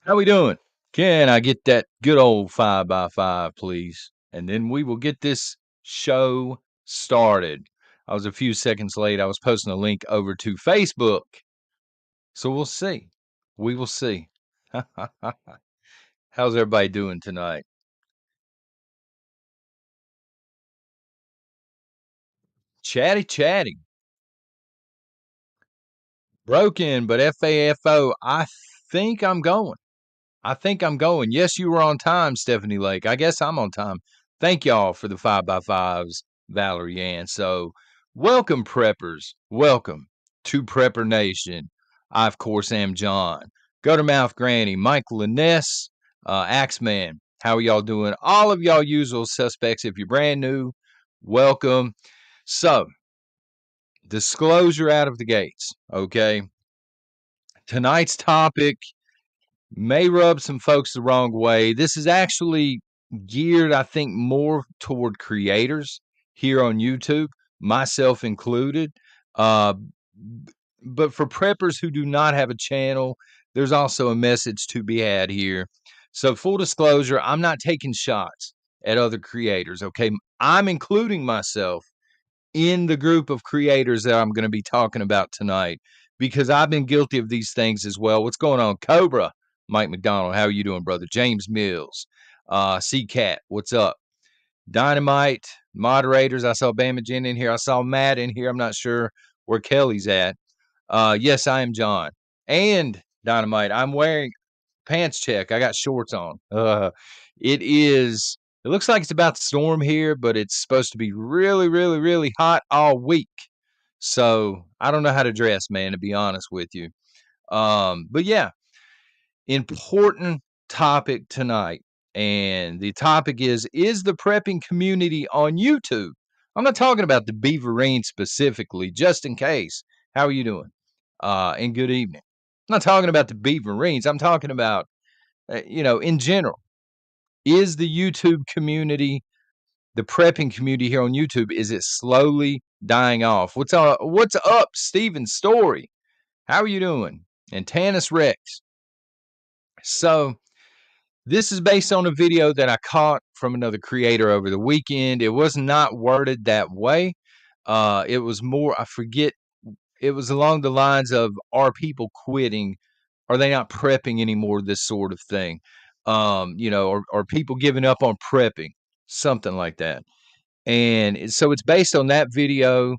How we doing? Can I get that good old 5x5, please? And then we will get this show started. I was a few seconds late. I was posting a link over to Facebook. So we'll see. We will see. How's everybody doing tonight? Chatty, chatty. Broken, but FAFO. I think I'm going. I think I'm going. Yes, you were on time, Stephanie Lake. I guess I'm on time. Thank y'all for the 5x5s, Valerie Ann. So, welcome, preppers. Welcome to Prepper Nation. I, of course, am John. Guttermouth Granny, Mike Liness, Axeman. How are y'all doing? All of y'all usual suspects. If you're brand new, welcome. So, disclosure out of the gates, okay? Tonight's topic may rub some folks the wrong way. This is actually geared, I think, more toward creators here on YouTube, myself included. Uh, but for preppers who do not have a channel, there's also a message to be had here. So, full disclosure, I'm not taking shots at other creators, okay? I'm including myself in the group of creators that I'm going to be talking about tonight because I've been guilty of these things as well. What's going on, Cobra? Mike McDonald, how are you doing, brother? James Mills, C-Cat, what's up? Dynamite, moderators, I saw Bama Jen in here. I saw Matt in here. I'm not sure where Kelly's at. Yes, I am John. And Dynamite, I'm wearing pants check. I got shorts on. It looks like it's about to storm here, but it's supposed to be really, really, really hot all week. So I don't know how to dress, man, to be honest with you. But yeah, important topic tonight. And the topic is the prepping community on YouTube? I'm not talking about the Beaverine specifically, just in case. How are you doing? And good evening. I'm not talking about the Beaverines. I'm talking about, in general. Is the YouTube community, the prepping community here on YouTube, is it slowly dying off? What's up, Steven Story? How are you doing? And Tanis Rex. So this is based on a video that I caught from another creator over the weekend. It was not worded that way. It was more, I forget, it was along the lines of, are people quitting? Are they not prepping anymore? This sort of thing. Are people giving up on prepping? Something like that. And so it's based on that video.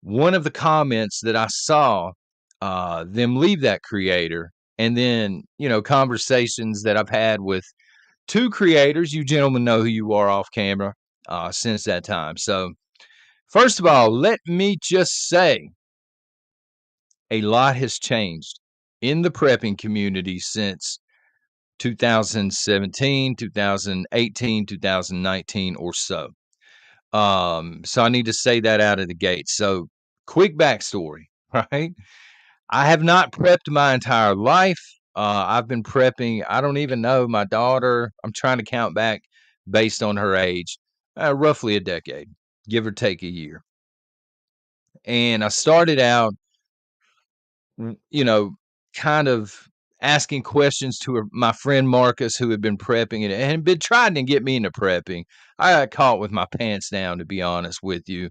One of the comments that I saw them leave that creator, and then, conversations that I've had with two creators. You gentlemen know who you are off camera since that time. So, first of all, let me just say a lot has changed in the prepping community since 2017, 2018, 2019 or so. So I need to say that out of the gate. So, quick backstory, right? I have not prepped my entire life. I've been prepping, I don't even know, my daughter, I'm trying to count back based on her age, roughly a decade, give or take a year. And I started out, kind of asking questions to my friend Marcus, who had been prepping and had been trying to get me into prepping. I got caught with my pants down, to be honest with you.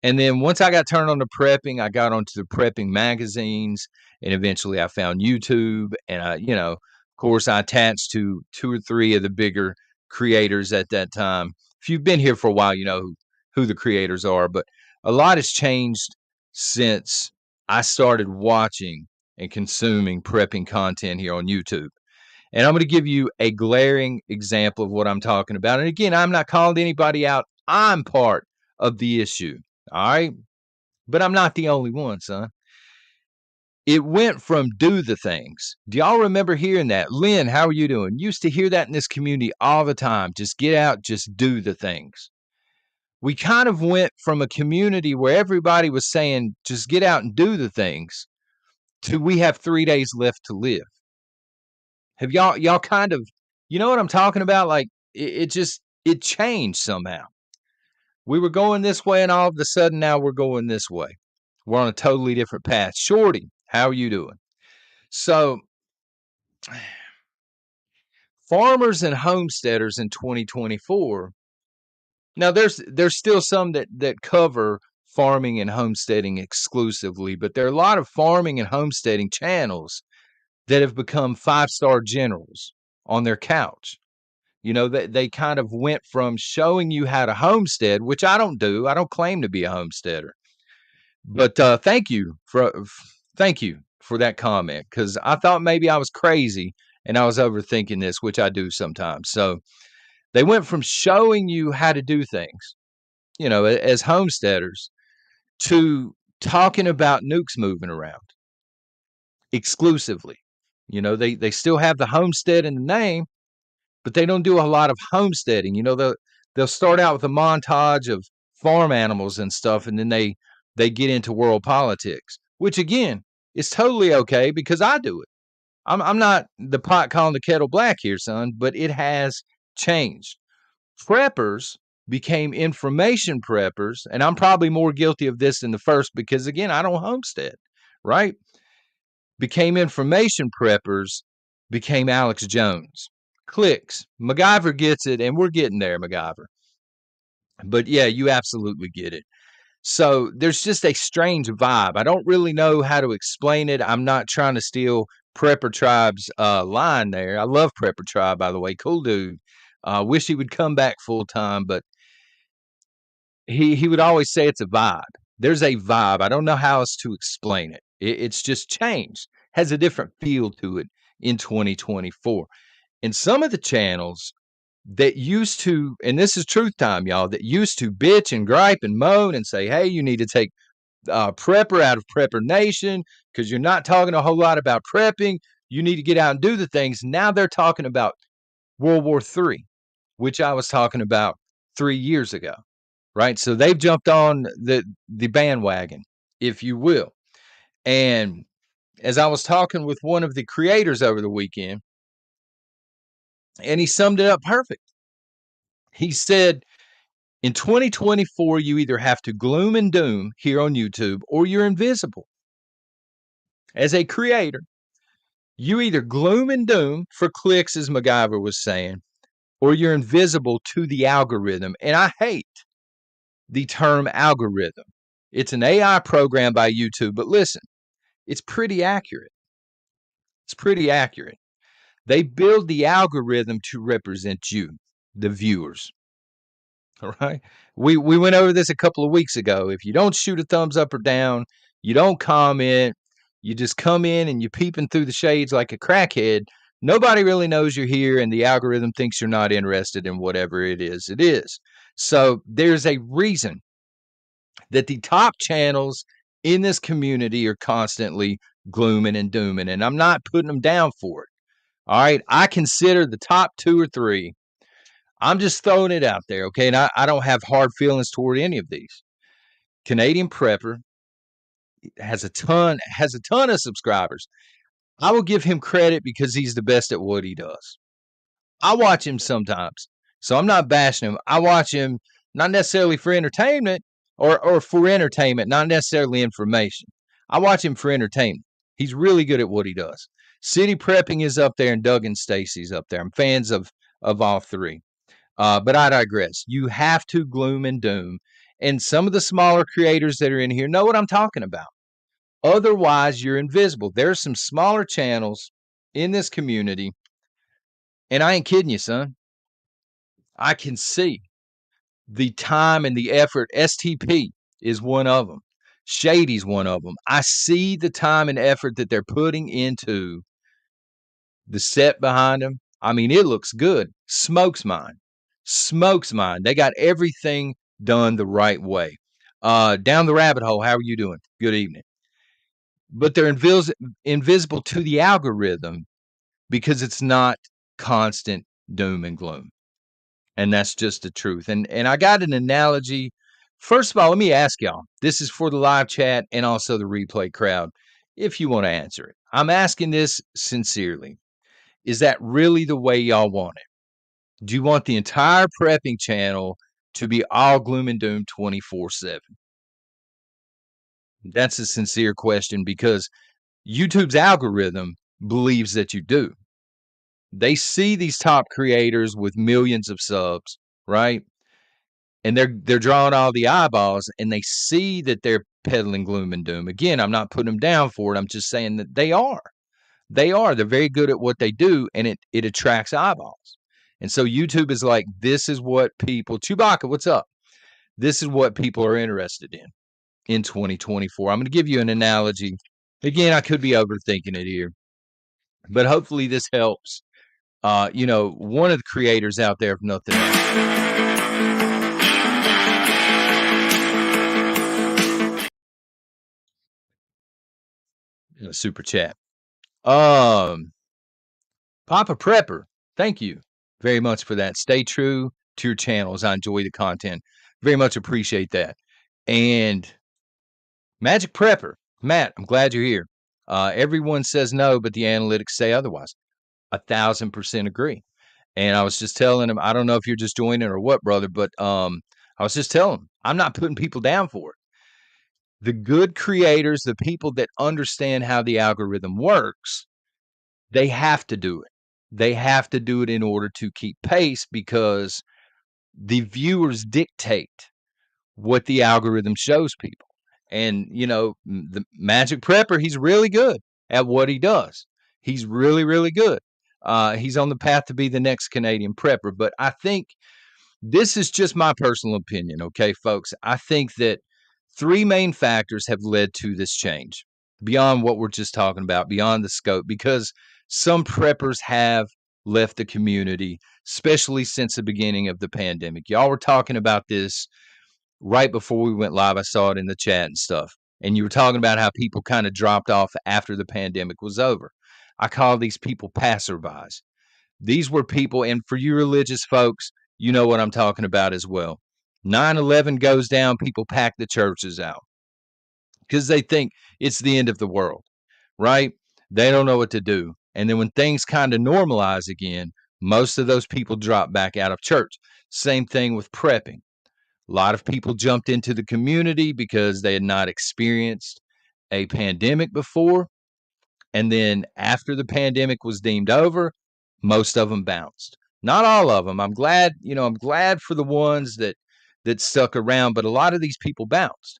And then once I got turned on to prepping, I got onto the prepping magazines, and eventually I found YouTube. And of course, I attached to two or three of the bigger creators at that time. If you've been here for a while, you know who the creators are. But a lot has changed since I started watching and consuming prepping content here on YouTube. And I'm going to give you a glaring example of what I'm talking about. And again, I'm not calling anybody out. I'm part of the issue. All right. But I'm not the only one, son. It went from do the things. Do y'all remember hearing that? Lynn, how are you doing? Used to hear that in this community all the time. Just get out, just do the things. We kind of went from a community where everybody was saying, just get out and do the things, to we have 3 days left to live. Have y'all kind of, you know what I'm talking about? Like it changed somehow. We were going this way, and all of a sudden now we're going this way. We're on a totally different path. Shorty, how are you doing? So Farmers and homesteaders in 2024. Now there's still some that cover farming and homesteading exclusively, but there are a lot of farming and homesteading channels that have become 5-star generals on their couch. You know, they kind of went from showing you how to homestead, which I don't do. I don't claim to be a homesteader. But thank you for that comment, because I thought maybe I was crazy and I was overthinking this, which I do sometimes. So they went from showing you how to do things, you know, as homesteaders, to talking about nukes moving around exclusively. You know, they still have the homestead in the name, but they don't do a lot of homesteading. You know, they'll start out with a montage of farm animals and stuff, and then they get into world politics, which again is totally okay because I do it. I'm not the pot calling the kettle black here, son, but it has changed. Preppers became information preppers, and I'm probably more guilty of this than the first because again, I don't homestead, right? Became information preppers, became Alex Jones. Clicks. MacGyver gets it, and we're getting there, MacGyver. But yeah, you absolutely get it. So there's just a strange vibe. I don't really know how to explain it. I'm not trying to steal Prepper Tribe's line there. I love Prepper Tribe, by the way. Cool dude. Wish he would come back full time, but he would always say it's a vibe. There's a vibe. I don't know how else to explain it. It's just changed. Has a different feel to it in 2024. And some of the channels that used to, and this is truth time, y'all, that used to bitch and gripe and moan and say, hey, you need to take Prepper out of Prepper Nation because you're not talking a whole lot about prepping. You need to get out and do the things. Now they're talking about World War III, which I was talking about 3 years ago, right? So they've jumped on the bandwagon, if you will. And as I was talking with one of the creators over the weekend, and he summed it up perfect. He said, in 2024, you either have to gloom and doom here on YouTube or you're invisible. As a creator, you either gloom and doom for clicks, as MacGyver was saying, or you're invisible to the algorithm. And I hate the term algorithm. It's an AI program by YouTube, but listen, it's pretty accurate. It's pretty accurate. They build the algorithm to represent you, the viewers. All right. We went over this a couple of weeks ago. If you don't shoot a thumbs up or down, you don't comment, you just come in and you're peeping through the shades like a crackhead, nobody really knows you're here, and the algorithm thinks you're not interested in whatever it is. It is. So there's a reason that the top channels in this community are constantly glooming and dooming, and I'm not putting them down for it. All right. I consider the top 2 or 3. I'm just throwing it out there, okay? And I don't have hard feelings toward any of these. Canadian Prepper has a ton of subscribers. I will give him credit because he's the best at what he does. I watch him sometimes, so I'm not bashing him. I watch him not necessarily for entertainment or for entertainment, not necessarily information. I watch him for entertainment. He's really good at what he does. City Prepping is up there, and Doug and Stacy's up there. I'm fans of all 3. But I digress. You have to gloom and doom. And some of the smaller creators that are in here know what I'm talking about. Otherwise, you're invisible. There's some smaller channels in this community, and I ain't kidding you, son. I can see the time and the effort. STP is one of them. Shady's one of them. I see the time and effort that they're putting into the set behind them. I mean, it looks good. Smokes mine. They got everything done the right way. Down the rabbit hole, how are you doing? Good evening. But they're invisible to the algorithm because it's not constant doom and gloom. And that's just the truth. And I got an analogy. First of all, let me ask y'all. This is for the live chat and also the replay crowd, if you want to answer it. I'm asking this sincerely. Is that really the way y'all want it? Do you want the entire prepping channel to be all gloom and doom 24/7? That's a sincere question because YouTube's algorithm believes that you do. They see these top creators with millions of subs, right? And they're drawing all the eyeballs, and they see that they're peddling gloom and doom. Again, I'm not putting them down for it. I'm just saying that they are. They are. They're very good at what they do, and it attracts eyeballs. And so YouTube is like, this is what people, Chewbacca, what's up? This is what people are interested in 2024. I'm going to give you an analogy. Again, I could be overthinking it here, but hopefully this helps. One of the creators out there, if nothing else, super chat. Papa Prepper, thank you very much for that. Stay true to your channels. I enjoy the content. Very much appreciate that. And Magic Prepper, Matt, I'm glad you're here. Everyone says no, but the analytics say otherwise. 1,000% agree. And I was just telling him, I don't know if you're just joining or what, brother, but I was just telling him, I'm not putting people down for it. The good creators, the people that understand how the algorithm works, they have to do it. They have to do it in order to keep pace because the viewers dictate what the algorithm shows people. And, the Magic Prepper, he's really good at what he does. He's really, really good. He's on the path to be the next Canadian prepper. But I think this is just my personal opinion, okay, folks? I think that three main factors have led to this change beyond what we're just talking about, beyond the scope, because some preppers have left the community, especially since the beginning of the pandemic. Y'all were talking about this right before we went live. I saw it in the chat and stuff. And you were talking about how people kind of dropped off after the pandemic was over. I call these people passerbys. These were people, and for you religious folks, you know what I'm talking about as well. 9/11 goes down, people pack the churches out because they think it's the end of the world, right? They don't know what to do. And then when things kind of normalize again, most of those people drop back out of church. Same thing with prepping. A lot of people jumped into the community because they had not experienced a pandemic before. And then after the pandemic was deemed over, most of them bounced. Not all of them. I'm glad for the ones that stuck around, but a lot of these people bounced.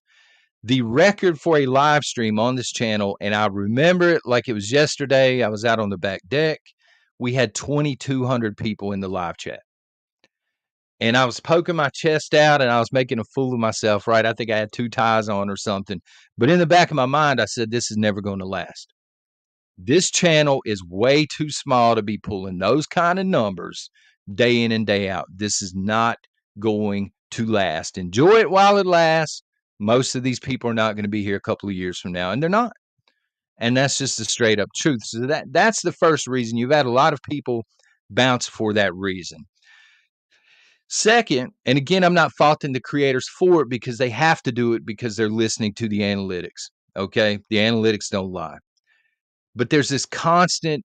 The record for a live stream on this channel, and I remember it like it was yesterday. I was out on the back deck. We had 2,200 people in the live chat. And I was poking my chest out and I was making a fool of myself, right? I think I had 2 ties on or something. But in the back of my mind, I said, this is never going to last. This channel is way too small to be pulling those kind of numbers day in and day out. This is not going to last. Enjoy it while it lasts. Most of these people are not going to be here a couple of years from now, and they're not. And that's just the straight up truth. So that's the first reason. You've had a lot of people bounce for that reason. Second, and again, I'm not faulting the creators for it because they have to do it because they're listening to the analytics. Okay. The analytics don't lie. But there's this constant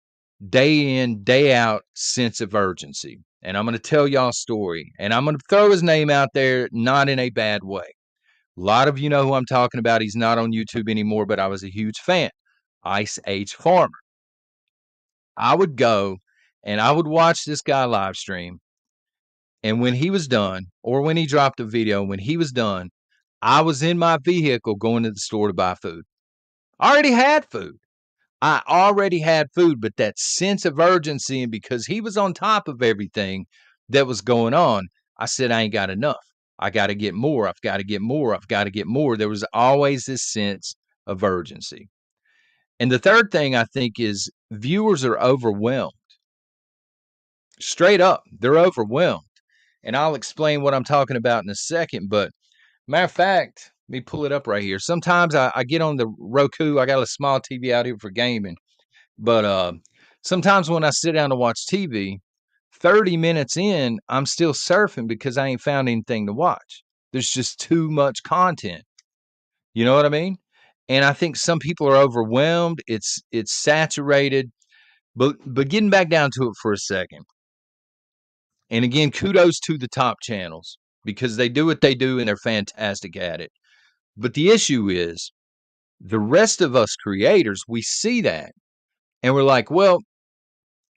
day in, day out sense of urgency. And I'm going to tell y'all a story. And I'm going to throw his name out there, not in a bad way. A lot of you know who I'm talking about. He's not on YouTube anymore, but I was a huge fan. Ice Age Farmer. I would go and I would watch this guy live stream. And when he was done, or when he dropped a video, when he was done, I was in my vehicle going to the store to buy food. I already had food. But that sense of urgency, and because he was on top of everything that was going on, I said, I ain't got enough. I got to get more. I've got to get more. I've got to get more. There was always this sense of urgency. And the third thing I think is viewers are overwhelmed. Straight up, they're overwhelmed. And I'll explain what I'm talking about in a second. But matter of fact, let me pull it up right here. Sometimes I get on the Roku. I got a small TV out here for gaming. But sometimes when I sit down to watch TV, 30 minutes in, I'm still surfing because I ain't found anything to watch. There's just too much content. You know what I mean? And I think some people are overwhelmed. It's saturated. But getting back down to it for a second. And again, kudos to the top channels because they do what they do and they're fantastic at it. But the issue is the rest of us creators, we see that and we're like, well,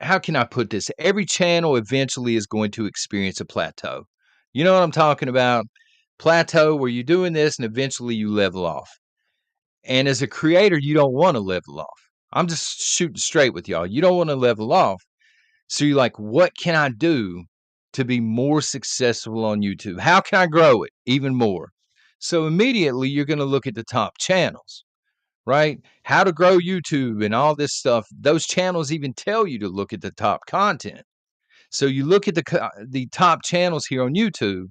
how can I put this? Every channel eventually is going to experience a plateau. You know what I'm talking about? Plateau where you're doing this and eventually you level off. And as a creator, you don't want to level off. I'm just shooting straight with y'all. You don't want to level off. So you're like, what can I do to be more successful on YouTube? How can I grow it even more? So immediately you're going to look at the top channels, right? How to grow YouTube and all this stuff. Those channels even tell you to look at the top content. So you look at the top channels here on YouTube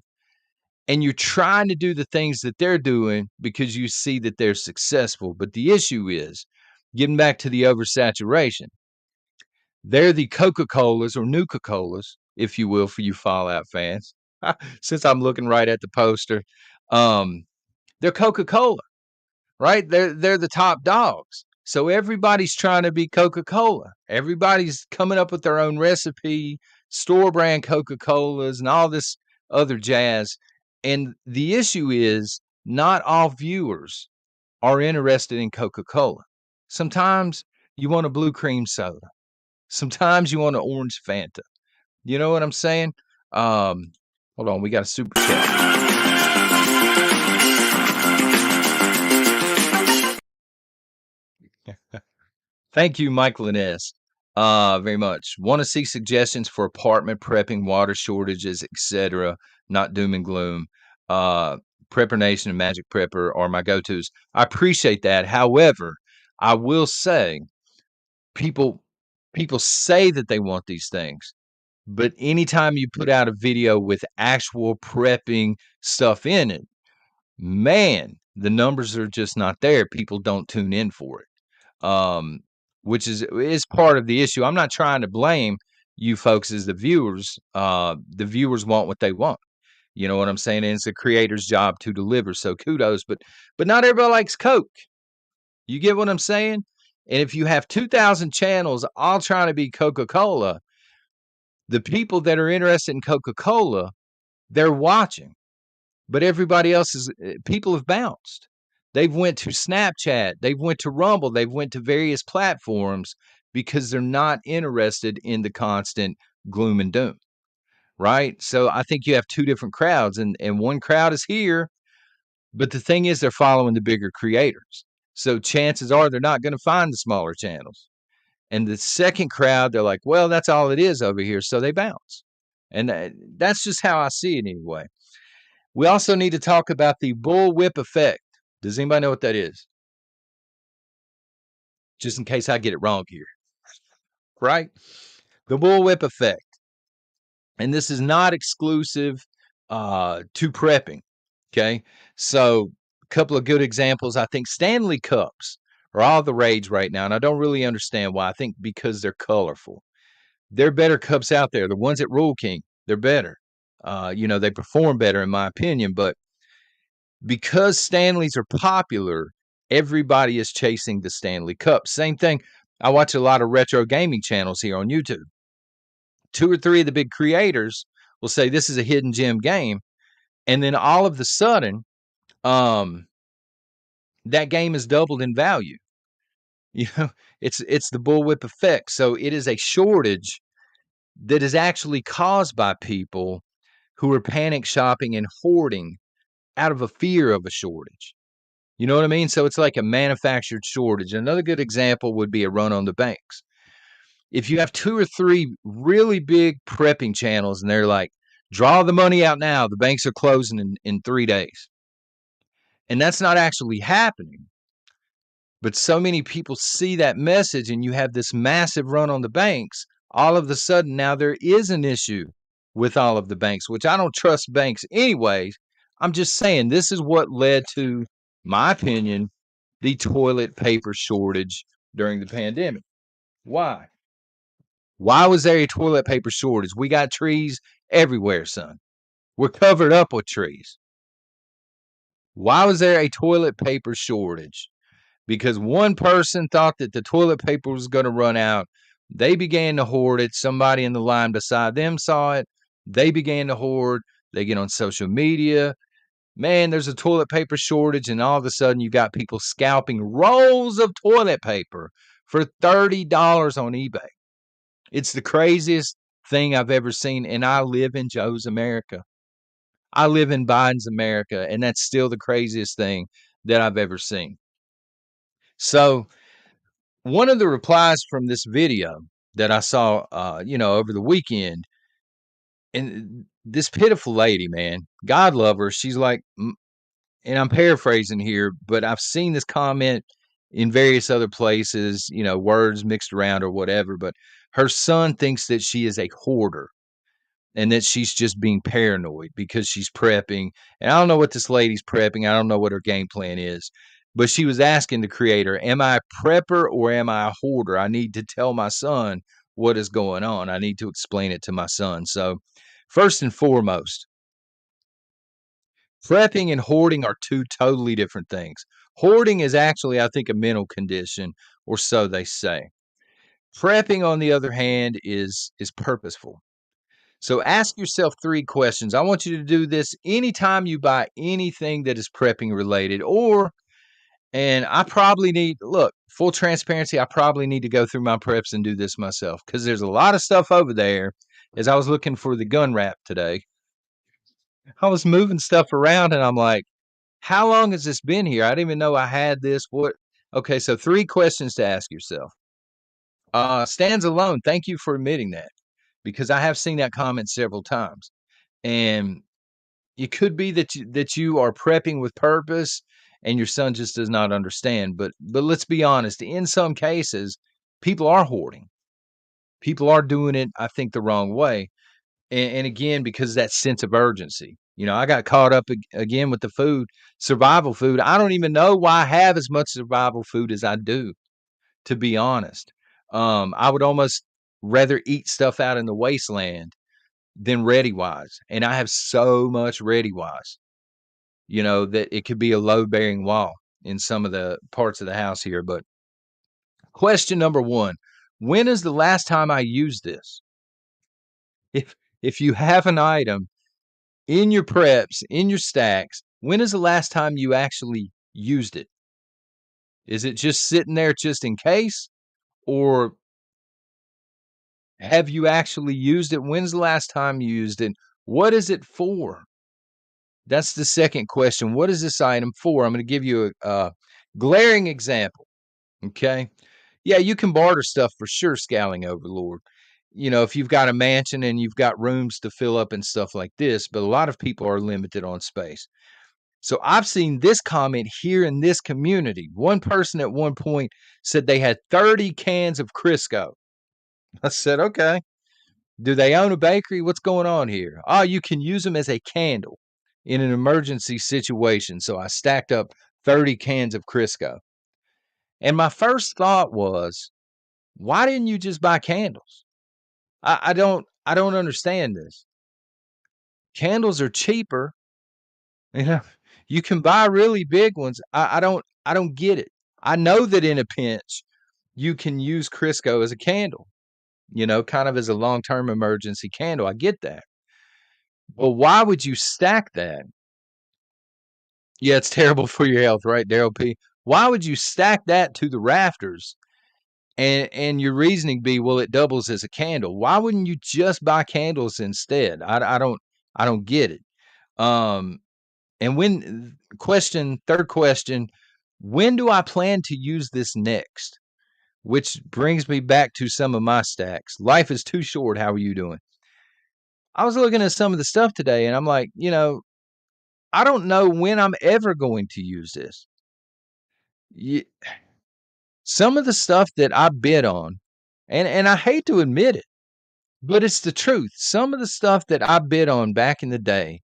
and you're trying to do the things that they're doing because you see that they're successful. But the issue is, getting back to the oversaturation, they're the Coca-Colas or Nuka-Colas, if you will, for you Fallout fans. Since I'm looking right at the poster, they're Coca-Cola, right? They're the top dogs. So everybody's trying to be Coca-Cola. Everybody's coming up with their own recipe, store brand Coca-Colas, and all this other jazz. And the issue is, not all viewers are interested in Coca-Cola. Sometimes you want a blue cream soda. Sometimes you want an orange Fanta. You know what I'm saying? Hold on, we got a super chat. Thank you, Michael and S. Very much. Want to see suggestions for apartment prepping, water shortages, etc. Not doom and gloom. Prepper Nation and Magic Prepper are my go-tos. I appreciate that. However, I will say, people say that they want these things, but anytime you put out a video with actual prepping stuff in it, man, the numbers are just not there. People don't tune in for it, which is part of the issue. I'm not trying to blame you folks as the viewers. The viewers want what they want. You know what I'm saying? And it's the creator's job to deliver. So kudos, but not everybody likes Coke. You get what I'm saying? And if you have 2,000 channels all trying to be Coca-Cola, the people that are interested in Coca-Cola, they're watching. But everybody else is, people have bounced. They've went to Snapchat, they've went to Rumble, they've went to various platforms because they're not interested in the constant gloom and doom, right? So I think you have two different crowds, and one crowd is here, but the thing is they're following the bigger creators. So chances are they're not going to find the smaller channels. And the second crowd, they're like, well, that's all it is over here. So they bounce. And that's just how I see it anyway. We also need to talk about the bullwhip effect. Does anybody know what that is? Just in case I get it wrong here. Right? The bullwhip effect. And this is not exclusive to prepping. Okay. So a couple of good examples. I think Stanley Cups are all the rage right now. And I don't really understand why. I think because they're colorful. There are better cups out there. The ones at Rule King, they're better. They perform better in my opinion, but because Stanleys are popular, everybody is chasing the Stanley Cup. Same thing. I watch a lot of retro gaming channels here on YouTube. 2 or 3 of the big creators will say this is a hidden gem game, and then all of the sudden, that game is doubled in value. It's the bullwhip effect. So it is a shortage that is actually caused by people who are panic shopping and hoarding out of a fear of a shortage. You know what I mean? So it's like a manufactured shortage. Another good example would be a run on the banks. If you have 2 or 3 really big prepping channels and they're like, draw the money out now, the banks are closing in 3 days. And that's not actually happening. But so many people see that message and you have this massive run on the banks. All of a sudden, now there is an issue with all of the banks, which I don't trust banks anyways. I'm just saying this is what led to, my opinion, the toilet paper shortage during the pandemic. Why? Why was there a toilet paper shortage? We got trees everywhere, son. We're covered up with trees. Why was there a toilet paper shortage? Because one person thought that the toilet paper was going to run out. They began to hoard it. Somebody in the line beside them saw it. They began to hoard. They get on social media. Man, there's a toilet paper shortage, and all of a sudden you got people scalping rolls of toilet paper for $30 on eBay. It's the craziest thing I've ever seen, and I live in Joe's America. I live in Biden's America, and that's still the craziest thing that I've ever seen. So, one of the replies from this video that I saw, over the weekend, and this pitiful lady, man, God love her. She's like, and I'm paraphrasing here, but I've seen this comment in various other places, words mixed around or whatever. But her son thinks that she is a hoarder and that she's just being paranoid because she's prepping. And I don't know what this lady's prepping. I don't know what her game plan is. But she was asking the creator, am I a prepper or am I a hoarder? I need to tell my son what is going on. I need to explain it to my son. So, first and foremost, prepping and hoarding are two totally different things. Hoarding is actually, I think, a mental condition, or so they say. Prepping, on the other hand, is purposeful. So ask yourself 3 questions. I want you to do this anytime you buy anything that is prepping related, and I probably need, look, full transparency, I probably need to go through my preps and do this myself because there's a lot of stuff over there. As I was looking for the gun wrap today, I was moving stuff around and I'm like, how long has this been here? I didn't even know I had this. What? Okay, so 3 questions to ask yourself. Stands alone. Thank you for admitting that because I have seen that comment several times. And it could be that you are prepping with purpose and your son just does not understand. But let's be honest, in some cases, people are hoarding. People are doing it, I think, the wrong way. And again, because that sense of urgency. I got caught up again with the food, survival food. I don't even know why I have as much survival food as I do, to be honest. I would almost rather eat stuff out in the wasteland than Ready Wise. And I have so much Ready Wise, that it could be a load bearing wall in some of the parts of the house here. But question number 1, when is the last time I used this? If you have an item in your preps, in your stacks, when is the last time you actually used it? Is it just sitting there just in case? Or have you actually used it? When's the last time you used it? What is it for? That's the second question. What is this item for? I'm going to give you a glaring example. Okay. Yeah, you can barter stuff for sure, Scowling Overlord. If you've got a mansion and you've got rooms to fill up and stuff like this, but a lot of people are limited on space. So I've seen this comment here in this community. One person at one point said they had 30 cans of Crisco. I said, okay. Do they own a bakery? What's going on here? Oh, you can use them as a candle in an emergency situation. So I stacked up 30 cans of Crisco. And my first thought was, why didn't you just buy candles? I don't understand this. Candles are cheaper. You know, you can buy really big ones. I don't get it. I know that in a pinch, you can use Crisco as a candle, kind of as a long-term emergency candle. I get that. Well, why would you stack that? Yeah, it's terrible for your health, right, Daryl P? Why would you stack that to the rafters? And your reasoning be, well, it doubles as a candle. Why wouldn't you just buy candles instead? I don't get it. Um, and third question, when do I plan to use this next? Which brings me back to some of my stacks. Life is too short. How are you doing? I was looking at some of the stuff today and I'm like, I don't know when I'm ever going to use this. Some of the stuff that I bid on, and I hate to admit it, but it's the truth. Some of the stuff that I bid on back in the day,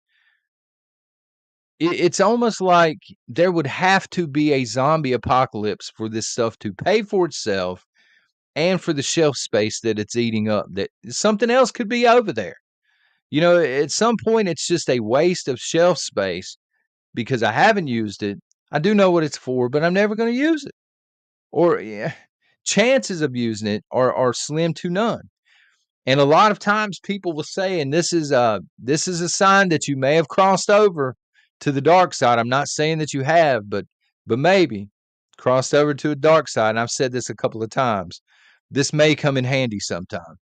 it's almost like there would have to be a zombie apocalypse for this stuff to pay for itself and for the shelf space that it's eating up, that something else could be over there. At some point, it's just a waste of shelf space because I haven't used it. I do know what it's for, but I'm never going to use it. Or chances of using it are slim to none. And a lot of times people will say, and this is a sign that you may have crossed over to the dark side. I'm not saying that you have, but maybe crossed over to a dark side. And I've said this a couple of times. This may come in handy sometime.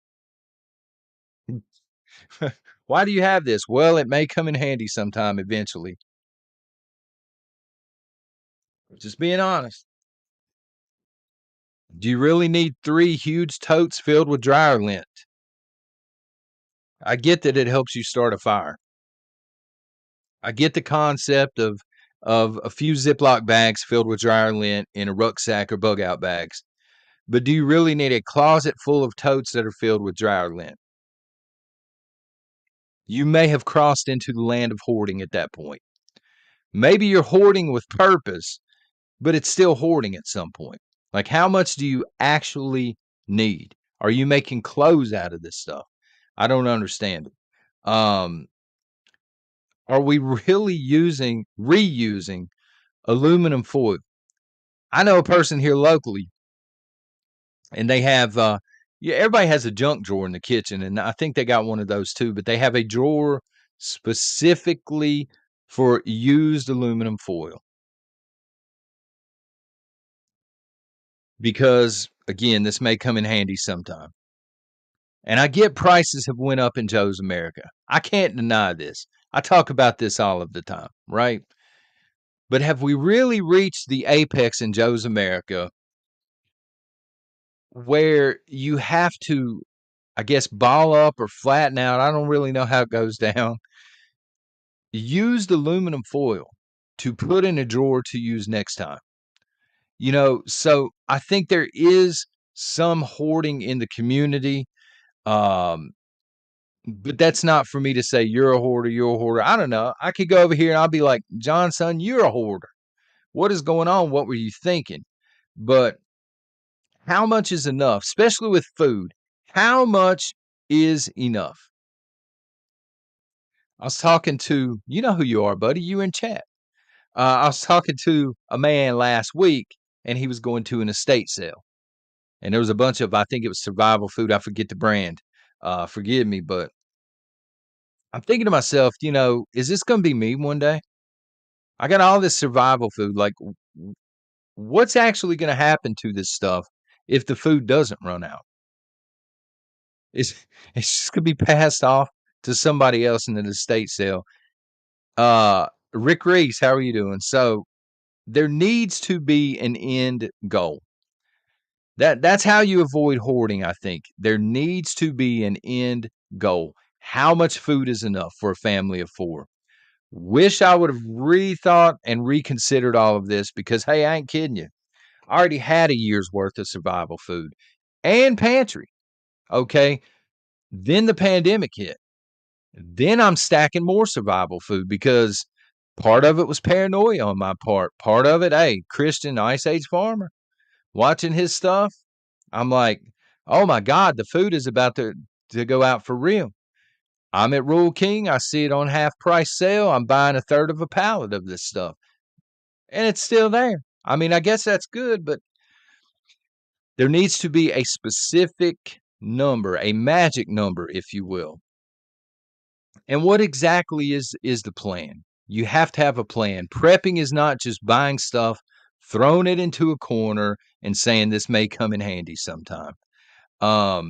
Why do you have this? Well, it may come in handy sometime eventually. Just being honest. Do you really need 3 huge totes filled with dryer lint? I get that it helps you start a fire. I get the concept of a few Ziploc bags filled with dryer lint in a rucksack or bug out bags. But do you really need a closet full of totes that are filled with dryer lint? You may have crossed into the land of hoarding at that point. Maybe you're hoarding with purpose, but it's still hoarding at some point. Like, how much do you actually need? Are you making clothes out of this stuff? I don't understand it. Are we really reusing aluminum foil? I know a person here locally, and they have, yeah, everybody has a junk drawer in the kitchen, and I think they got one of those too, but they have a drawer specifically for used aluminum foil. Because again, this may come in handy sometime. And I get prices have went up in Joe's America. I can't deny this. I talk about this all of the time, right? But have we really reached the apex in Joe's America where you have to, I guess, ball up or flatten out? I don't really know how it goes down. Used aluminum foil to put in a drawer to use next time. So I think there is some hoarding in the community. Um, but that's not for me to say you're a hoarder, you're a hoarder. I don't know. I could go over here and I'll be like, John, son, you're a hoarder. What is going on? What were you thinking? But how much is enough, especially with food? How much is enough? I was talking to, you know who you are, buddy. You in chat. I was talking to a man last week and he was going to an estate sale. And there was a bunch of, I think it was survival food. I forget the brand. Forgive me, but I'm thinking to myself, is this going to be me one day? I got all this survival food. Like, what's actually going to happen to this stuff if the food doesn't run out? It's it's just going to be passed off to somebody else in an estate sale. Rick Reese, how are you doing? So there needs to be an end goal. That's how you avoid hoarding, I think. There needs to be an end goal. How much food is enough for a family of 4? Wish I would have rethought and reconsidered all of this because, hey, I ain't kidding you. I already had a year's worth of survival food and pantry. Okay. Then the pandemic hit. Then I'm stacking more survival food because part of it was paranoia on my part. Part of it, hey, Christian Ice Age farmer, watching his stuff. I'm like, oh my God, the food is about to go out for real. I'm at Rural King. I see it on half price sale. I'm buying a third of a pallet of this stuff. And it's still there. I mean, I guess that's good, but there needs to be a specific number, a magic number, if you will. And what exactly is the plan? You have to have a plan. Prepping is not just buying stuff, throwing it into a corner, and saying this may come in handy sometime. I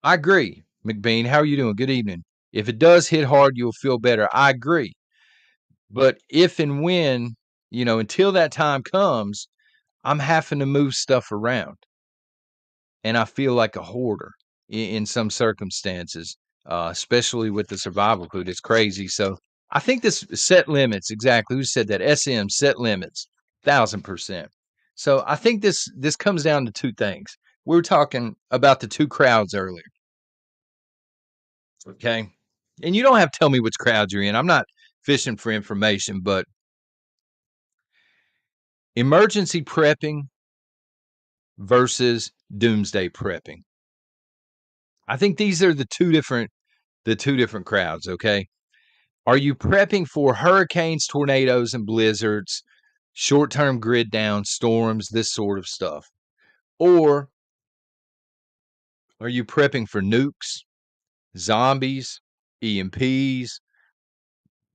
agree, McBean. How are you doing? Good evening. If it does hit hard, you'll feel better. I agree. But if and when, until that time comes, I'm having to move stuff around. And I feel like a hoarder in some circumstances, especially with the survival food. It's crazy. So I think this set limits. Exactly. Who said that? SM set limits, 1,000%. So I think this comes down to two things. We were talking about the two crowds earlier. Okay. And you don't have to tell me which crowd you're in. I'm not fishing for information, but emergency prepping versus doomsday prepping. I think these are the two different crowds, okay? Are you prepping for hurricanes, tornadoes, and blizzards, short-term grid down, storms, this sort of stuff? Or are you prepping for nukes, zombies, EMPs?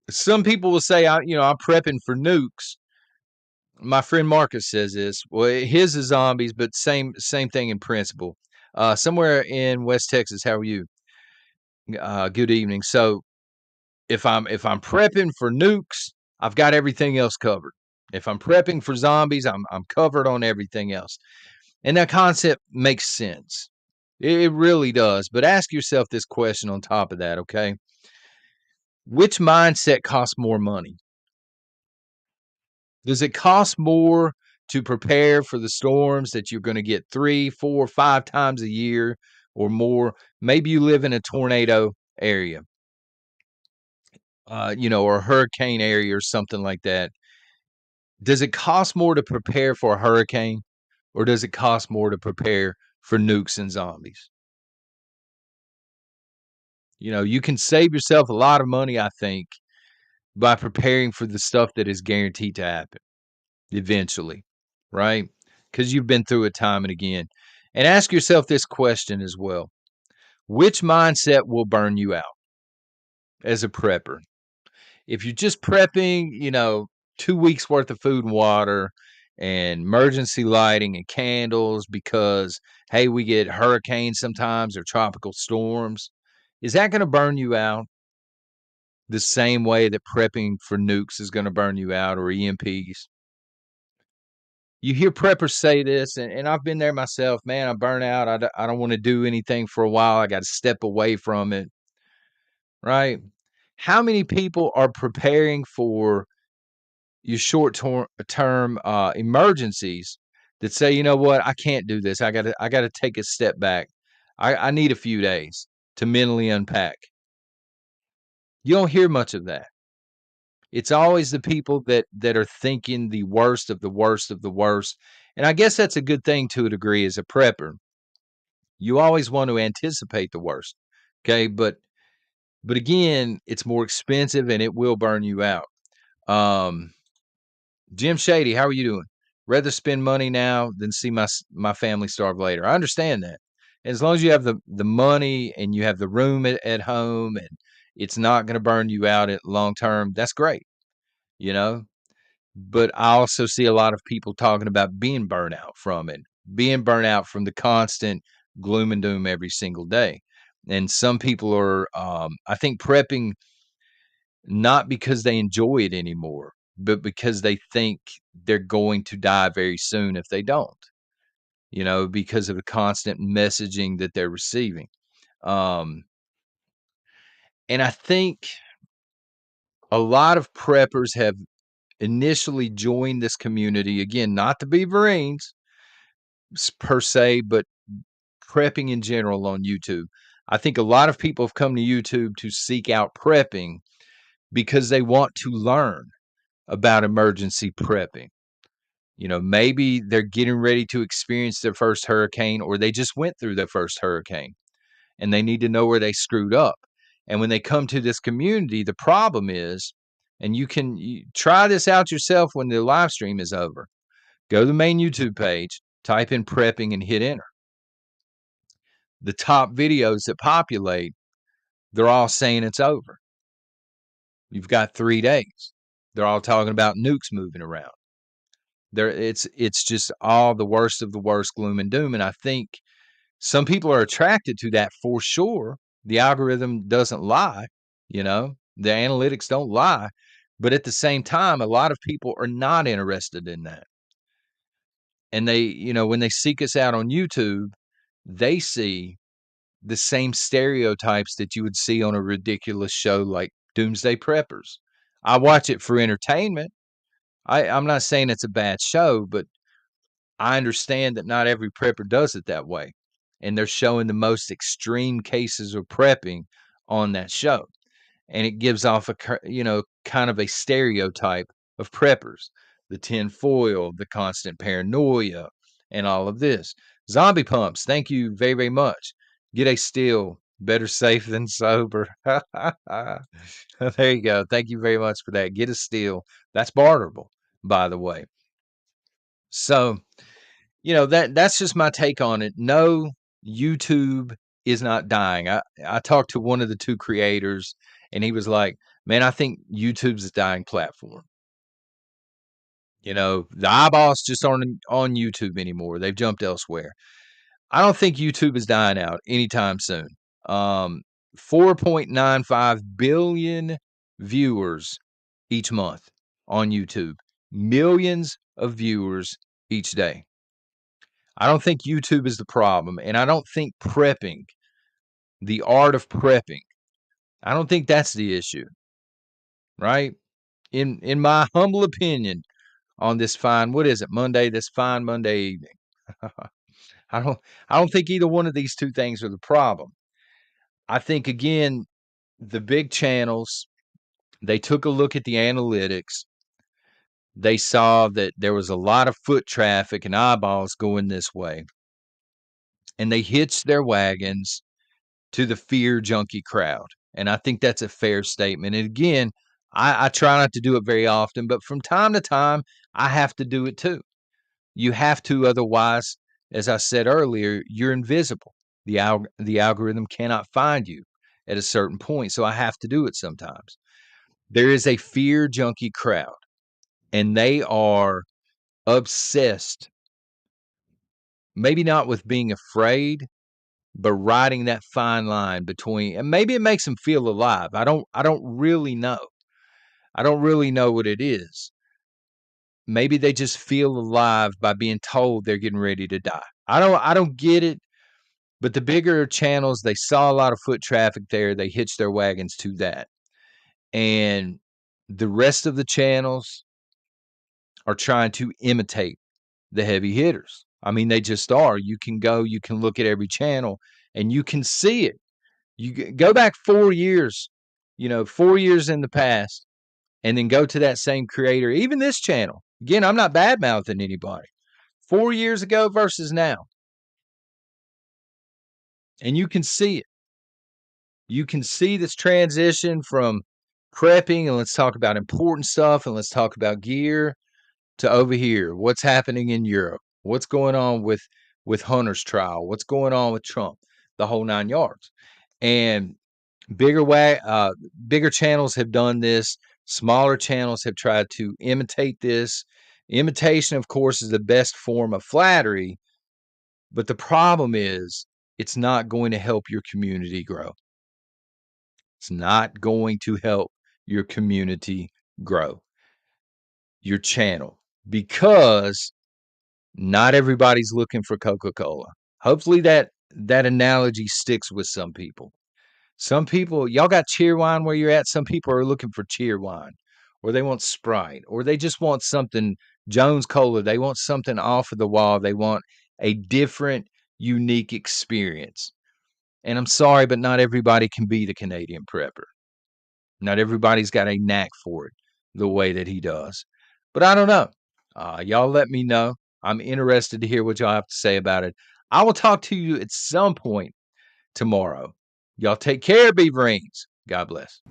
Some people will say, I'm prepping for nukes. My friend Marcus says this. Well, his is zombies, but same thing in principle. somewhere in West Texas. How are you? Good evening. So if I'm prepping for nukes, I've got everything else covered. If I'm prepping for zombies, I'm covered on everything else. And that concept makes sense. It really does. But ask yourself this question on top of that, okay? Which mindset costs more money? Does it cost more to prepare for the storms that you're going to get 3, 4, 5 times a year or more? Maybe you live in a tornado area, or a hurricane area or something like that. Does it cost more to prepare for a hurricane, or does it cost more to prepare for nukes and zombies? You can save yourself a lot of money, I think, by preparing for the stuff that is guaranteed to happen eventually, right? Because you've been through it time and again. And ask yourself this question as well. Which mindset will burn you out as a prepper? If you're just prepping, 2 weeks worth of food and water and emergency lighting and candles because, hey, we get hurricanes sometimes or tropical storms, is that going to burn you out the same way that prepping for nukes is going to burn you out, or EMPs? You hear preppers say this, and I've been there myself. Man, I'm burnt out. I don't want to do anything for a while. I got to step away from it, right? How many people are preparing for your short term emergencies that say, you know what, I can't do this. I gotta take a step back. I need a few days to mentally unpack. You don't hear much of that. It's always the people that are thinking the worst of the worst of the worst. And I guess that's a good thing to a degree as a prepper. You always want to anticipate the worst. Okay. But again, it's more expensive and it will burn you out. Um, Jim Shady, how are you doing? Rather spend money now than see my family starve later. I understand that. As long as you have the money and you have the room at home and it's not going to burn you out at long term, that's great, you know. But I also see a lot of people talking about being burnt out from it, being burnt out from the constant gloom and doom every single day. And some people are, I think, prepping not because they enjoy it anymore, but because they think they're going to die very soon if they don't, because of the constant messaging that they're receiving. Um, and I think a lot of preppers have initially joined this community, again, not to be Marines per se, but prepping in general on YouTube. I think a lot of people have come to YouTube to seek out prepping because they want to learn about emergency prepping. Maybe they're getting ready to experience their first hurricane, or they just went through their first hurricane and they need to know where they screwed up. And when they come to this community, the problem is, and you try this out yourself when the live stream is over. Go to the main YouTube page, type in prepping and hit enter. The top videos that populate, they're all saying it's over. You've got 3 days. They're all talking about nukes moving around. It's just all the worst of the worst gloom and doom. And I think some people are attracted to that for sure. The algorithm doesn't lie, the analytics don't lie. But at the same time, a lot of people are not interested in that. And they, when they seek us out on YouTube, they see the same stereotypes that you would see on a ridiculous show like Doomsday Preppers. I watch it for entertainment. I'm not saying it's a bad show, but I understand that not every prepper does it that way. And they're showing the most extreme cases of prepping on that show. And it gives off kind of a stereotype of preppers, the tinfoil, the constant paranoia, and all of this. Zombie pumps, thank you very, very much. Get a still, better safe than sober. There you go. Thank you very much for that. Get a still. That's barterable, by the way. So, that's just my take on it. No, YouTube is not dying. I talked to one of the two creators and he was like, man, I think YouTube's a dying platform. The eyeballs just aren't on YouTube anymore. They've jumped elsewhere. I don't think YouTube is dying out anytime soon. 4.95 billion viewers each month on YouTube, millions of viewers each day. I don't think YouTube is the problem, and I don't think prepping, the art of prepping, I don't think that's the issue, right? In my humble opinion on this fine, what is it, Monday, this fine Monday evening. I don't I don't think either one of these two things are the problem. I think again, the big channels, they took a look at the analytics. They saw that there was a lot of foot traffic and eyeballs going this way. And they hitched their wagons to the fear junkie crowd. And I think that's a fair statement. And again, I try not to do it very often, but from time to time, I have to do it too. You have to, otherwise, as I said earlier, you're invisible. The algorithm cannot find you at a certain point. So I have to do it sometimes. There is a fear junkie crowd, and they are obsessed, maybe not with being afraid, but riding that fine line between, and maybe it makes them feel alive. I don't really know. I don't really know what it is. Maybe they just feel alive by being told they're getting ready to die. I don't get it, but the bigger channels, they saw a lot of foot traffic there, they hitched their wagons to that. And the rest of the channels are trying to imitate the heavy hitters. I mean, they just are. You can look at every channel and you can see it. You go back 4 years, 4 years in the past, and then go to that same creator, even this channel. Again, I'm not bad mouthing anybody. 4 years ago versus now. And you can see it. You can see this transition from prepping, and let's talk about important stuff, and let's talk about gear, to over here. What's happening in Europe? What's going on with Hunter's trial? What's going on with Trump? The whole 9 yards. And bigger channels have done this. Smaller channels have tried to imitate this. Imitation, of course, is the best form of flattery, but the problem is it's not going to help your community grow. It's not going to help your community grow, your channel, because not everybody's looking for Coca-Cola. Hopefully that analogy sticks with some people. Some people, y'all got cheer wine where you're at. Some people are looking for cheer wine, or they want Sprite, or they just want something Jones Cola. They want something off of the wall. They want a different, unique experience. And I'm sorry, but not everybody can be the Canadian prepper. Not everybody's got a knack for it the way that he does. But I don't know. Y'all let me know. I'm interested to hear what y'all have to say about it. I will talk to you at some point tomorrow. Y'all take care, Beaverines. God bless.